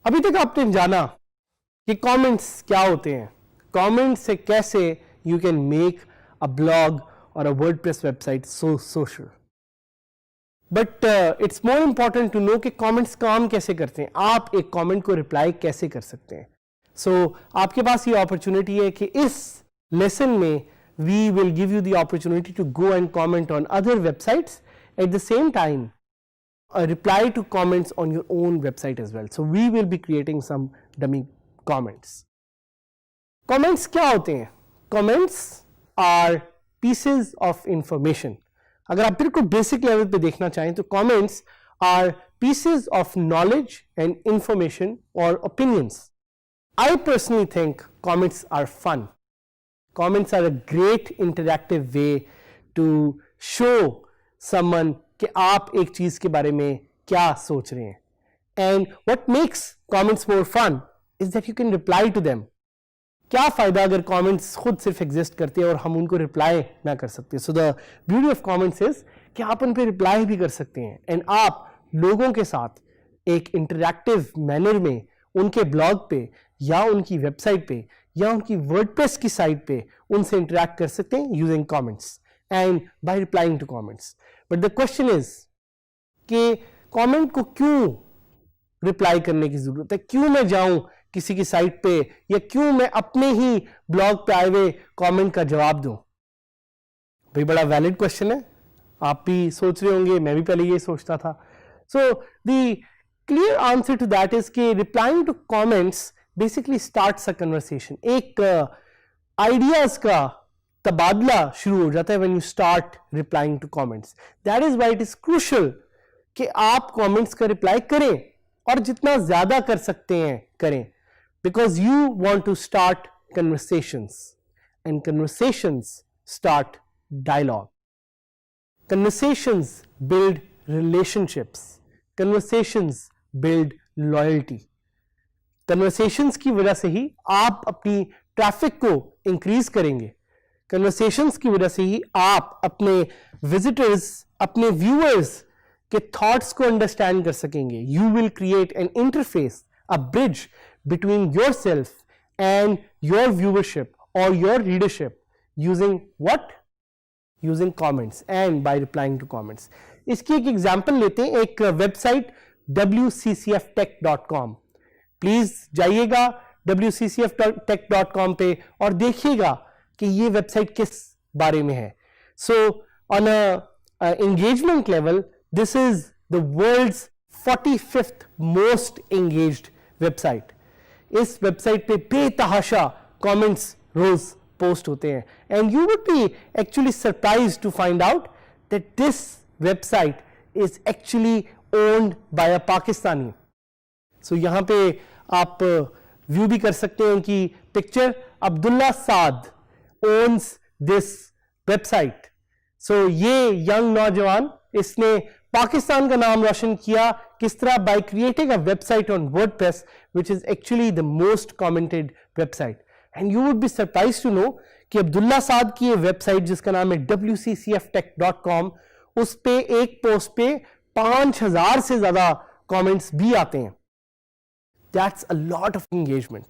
अभी तक आपने जाना कि कमेंट्स क्या होते हैं, कमेंट्स से कैसे you can make a blog और a WordPress website so social. But it's more important to know कि कमेंट्स काम कैसे करते हैं, आप एक कमेंट को रिप्लाई कैसे कर सकते हैं। सो आपके पास ये अपॉर्चुनिटी है कि इस लेसन में we will give you the opportunity to go and comment on other websites at the same time reply to comments on your own website as well. So we will be creating some dummy comments. Comments क्या होते हैं? Comments are pieces of information. अगर आप बिल्कुल basic level पे देखना चाहें तो comments are pieces of knowledge and information or opinions. I personally think comments are fun. Comments are a great interactive way to show someone कि आप एक चीज के बारे में क्या सोच रहे हैं। And what makes comments more fun is that you can reply to them. क्या फायदा अगर कमेंट्स खुद सिर्फ एग्जिस्ट करते हैं और हम उनको रिप्लाई ना कर सकते। So the beauty of comments is कि आप उन पे रिप्लाई भी कर सकते हैं एंड आप लोगों के साथ एक इंटरैक्टिव मैनर में उनके ब्लॉग पे या उनकी वेबसाइट पे या उनकी वर्डप्रेस की साइट पे उनसे इंटरैक्ट कर सकते हैं using comments and by replying to comments. But the question is कि कमेंट को क्यों रिप्लाई करने की जरूरत है, क्यों मैं जाऊं किसी की साइट पे या क्यों मैं अपने ही ब्लॉग पे आए हुए कमेंट का जवाब दूं। भाई बड़ा वैलिड क्वेश्चन है, आप भी सोच रहे होंगे, मैं भी पहले ये सोचता था। So the clear answer to that is कि replying to comments basically starts a conversation. एक आइडियाज का तबादला शुरू हो जाता है when you start replying to comments. That is why it is crucial कि आप कमेंट्स का रिप्लाई करें और जितना ज्यादा कर सकते हैं करें, because you want to start conversations and conversations start dialogue. Conversations build relationships, conversations build loyalty. Conversations की वजह से ही आप अपनी ट्रैफिक को इंक्रीज करेंगे, कन्वर्सेशंस की वजह से ही आप अपने विजिटर्स, अपने व्यूअर्स के थॉट्स को अंडरस्टैंड कर सकेंगे। You will create an interface, a bridge between yourself and your viewership और your readership using what? Using comments and by replying to comments. इसकी एक एग्जांपल लेते हैं, एक वेबसाइट wccftech.com। प्लीज जाइएगा wccftech.com पे और देखिएगा कि ये वेबसाइट किस बारे में है। So on a engagement level this is the world's 45th most engaged website. इस वेबसाइट पे बेतहाशा कमेंट्स रोज पोस्ट होते हैं and you would be actually surprised to find out that this website is actually owned by a Pakistani. So यहां पे आप view भी कर सकते हैं उनकी picture. Abdullah Saad owns this website. So ये यंग नौजवान, इसने पाकिस्तान का नाम रोशन किया किस तरह? by creating a website on WordPress which is actually the most commented website. And you would be surprised to know कि अब्दुल्ला साद की ये वेबसाइट जिसका नाम है wccftech.com, उस पे एक पोस्ट पे 5000 से ज्यादा कमेंट्स भी आते हैं। That's a lot of engagement.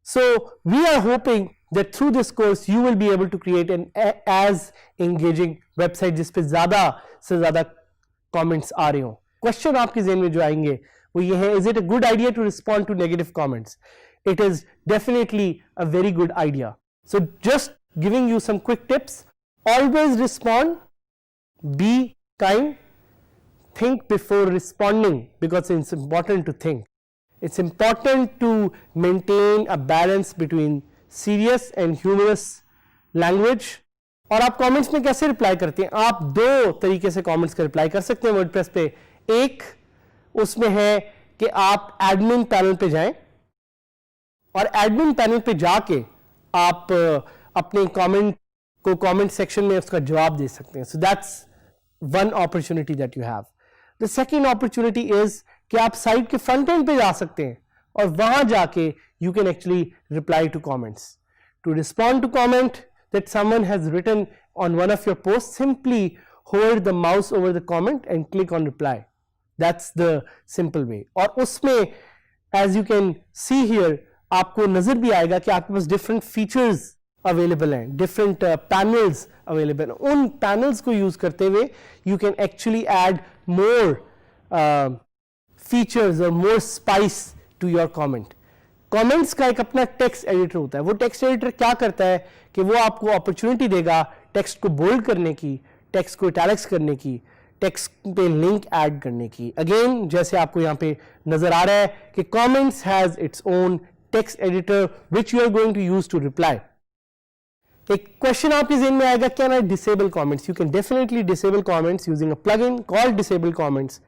So we are hoping that through this course you will be able to create an as engaging website जिस पे ज्यादा से ज्यादा comments आ रहे हो। क्वेश्चन आपके ज़हन में जो आएंगे वो ये है, is it a good idea to respond to negative comments? It is definitely a very good idea. So just giving you some quick tips. Always respond, be kind, think before responding because it's important to think. It's important to maintain a balance between serious and humorous language. और आप comments में कैसे reply करते हैं? आप दो तरीके से कमेंट्स का रिप्लाई कर सकते हैं वर्डप्रेस पे। एक उसमें है कि आप एडमिन पैनल पे जाएं और एडमिन पैनल पे जाके आप अपने कमेंट को कमेंट सेक्शन में उसका जवाब दे सकते हैं. So that's one opportunity that you have. The second opportunity is कि आप साइट के फ्रंट एंड पे जा सकते हैं और वहां जाके you can actually reply to comments. To respond to comment that someone has written on one of your posts, simply hold the mouse over the comment and click on reply. That's the simple way. और उसमें as you can see here आपको नजर भी आएगा कि आपके पास different features available हैं, different panels available हैं. उन panels को use करते हुए you can actually add more features or more spice to your comment. Comments का एक अपना टेक्स्ट एडिटर होता है. वो टेक्स्ट एडिटर क्या करता है कि वो आपको अपॉर्चुनिटी देगा टेक्स्ट को बोल्ड करने की, टेक्स्ट को इटैलिक्स करने की, टेक्स्ट पे लिंक ऐड करने की. अगेन जैसे आपको यहाँ पे नजर आ रहा है कि comments has its own text editor which you are going to use to reply. एक क्वेश्चन आपके जेहन में आएगा, can I disable comments? You can definitely disable comments using a plugin called disable comments.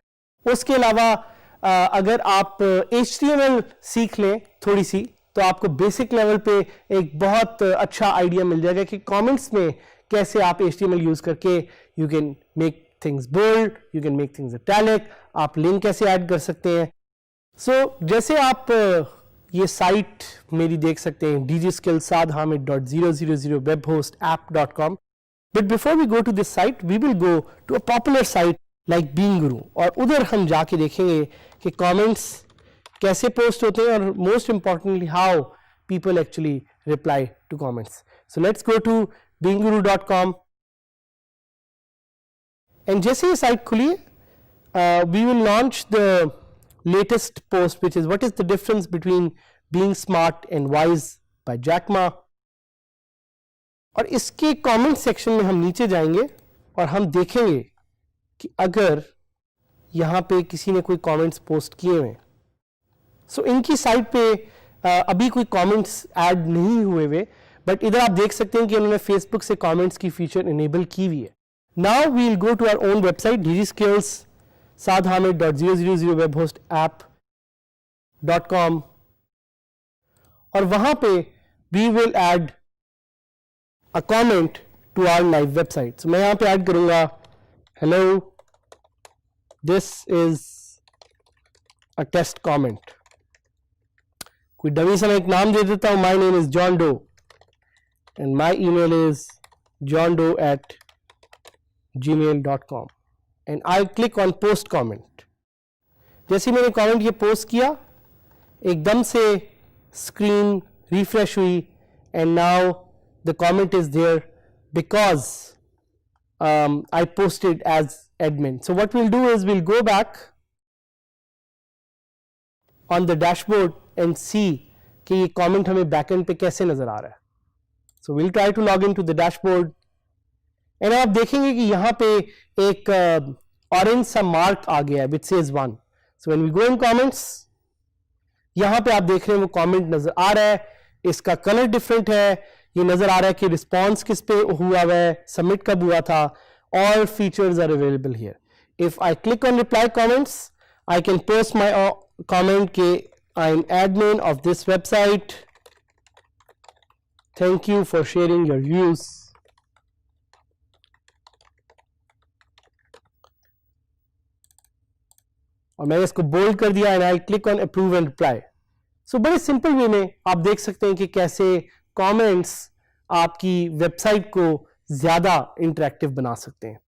उसके अलावा अगर आप HTML सीख लें थोड़ी सी तो आपको बेसिक लेवल पे एक बहुत अच्छा आइडिया मिल जाएगा कि कमेंट्स में कैसे आप HTML यूज करके you can make things bold, you can make things italic, आप लिंक कैसे ऐड कर सकते हैं. सो जैसे आप ये साइट मेरी देख सकते हैं dgskillsadhamid.000webhostapp.com. But before we go to this site we will go to a popular site like being guru और उधर हम जाके देखेंगे कि कमेंट्स कैसे पोस्ट होते हैं और most importantly how people actually reply to comments. So let's go to beingguru.com and जैसे ये साइट खुली we will launch the latest post which is what is the difference between being smart and wise by Jack Ma. और इसके comment section में हम नीचे जाएंगे और हम देखेंगे कि अगर यहां पे किसी ने कोई कमेंट्स पोस्ट किए हुए, सो इनकी साइट पे अभी कोई कमेंट्स ऐड नहीं हुए हुए, बट इधर आप देख सकते हैं कि उन्होंने फेसबुक से कमेंट्स की फीचर इनेबल की हुई है. Now we will go to our own website dgskillsadhamid.000webhostapp.com और वहां पे we will add a comment to our live website. So मैं यहां पे ऐड करूंगा, hello, this is a test comment. कोई डमी सा मैं एक नाम दे देता हूं, my name is John Doe and my email is johndoe@gmail.com and I click on post comment. जैसे मैंने कमेंट ये पोस्ट किया एकदम से स्क्रीन रिफ्रेश हुई and now the comment is there because I posted as admin. So what we'll do is we'll go back on the dashboard and see कि ये comment हमें backend पे कैसे नजर आ रहा है. So we'll try to log into the dashboard and आप देखेंगे कि यहाँ पे एक orange सा mark आ गया है which says 1. So when we go in comments, यहाँ पे आप देख रहे हैं वो comment नजर आ रहा है, इसका कलर डिफरेंट है, ये नजर आ रहा है कि रिस्पॉन्स किस पे हुआ है, सबमिट कब हुआ था. All features are available here. If I click on reply comments, I can post my comment कि I'm admin of this website. Thank you for sharing your views. और मैंने इसको बोल्ड कर दिया and I click on approve and reply. So बड़े simple way में आप देख सकते हैं कि कैसे कमेंट्स आपकी वेबसाइट को ज्यादा इंटरेक्टिव बना सकते हैं.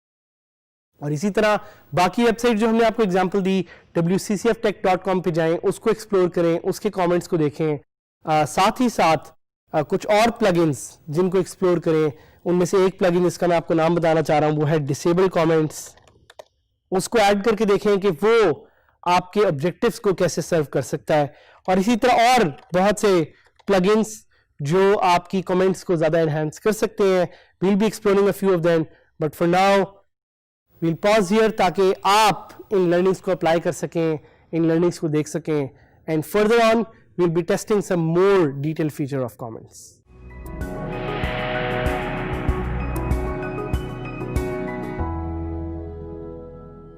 और इसी तरह बाकी वेबसाइट जो हमने आपको एग्जांपल दी wccftech.com पे जाएं, उसको एक्सप्लोर करें, उसके कमेंट्स को देखें. साथ ही साथ कुछ और प्लगइन्स जिनको एक्सप्लोर करें. उनमें से एक प्लगइन इसका मैं आपको नाम बताना चाह रहा हूं, वो है डिसेबल कमेंट्स. उसको ऐड करके देखें कि वो आपके ऑब्जेक्टिव्स को कैसे सर्व कर सकता है. और इसी तरह और बहुत से प्लगइन्स जो आपकी कमेंट्स को ज्यादा एनहांस कर सकते हैं. We'll be exploring a few of them, but for now we'll pause here ताकि आप इन लर्निंग्स को अप्लाई कर सकें, इन लर्निंग्स को देख सकें. And further on we'll be testing some more detail feature of comments.